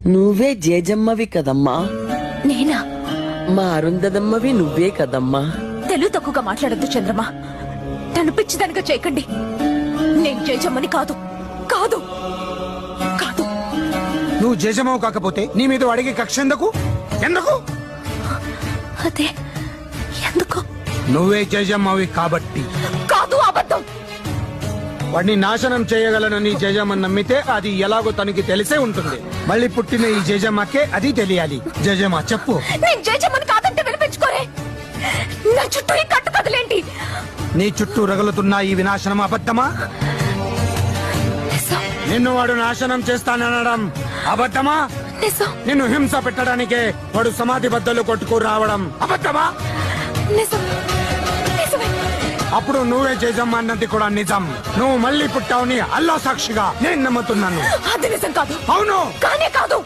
నువ్వే జేజమ్మవి కదమ్మా. నేనా? మా అరుంధదమ్మవి నువ్వే కదమ్మా. తెలుగు తక్కువగా మాట్లాడద్దు చంద్రమా. నన్ను పిచ్చిదానిగా చేయకండి. నేను జేజమ్మని కాదు కాదు కాదు. నువ్వు జేజమ్మవు కాకపోతే నీ మీద అడిగే కక్ష ఎందుకు? అదే ఎందుకు? నువ్వే జేజమ్మవి కాబట్టి. కాదు, అబద్ధం. వాడిని నాశనం చేయగలనని జేజమ్మని నమ్మితే అది ఎలాగో తనకి తెలిసే ఉంటుంది. మళ్ళీ పుట్టిన ఈ జేజమ్మకే అది తెలియాలి. జేజమ్మ చెప్పు. నేను జేజమ్మని కాదంటే వినిపించుకోరే. నా చుట్టూ ఈ కట్టు కదలేంటి? నీ చుట్టూ రగులుతున్న ఈ వినాశనం అబద్ధమా? నిజం. నిన్ను వాడు నాశనం చేస్తాననడం అబద్ధమా? నిజం. నిన్ను హింస పెట్టడానికే వాడు సమాధి బద్దలు కొట్టుకు రావడం అబద్ధమా? నిజం. నిజమే. అప్పుడు నువ్వే జేజమ్మ అన్నది కూడా నిజం. నువ్వు మళ్ళీ పుట్టావుని అల్లా సాక్షిగా నేను నమ్ముతున్నాను. అది నిజం కాదు. అవును. కానే కాదు.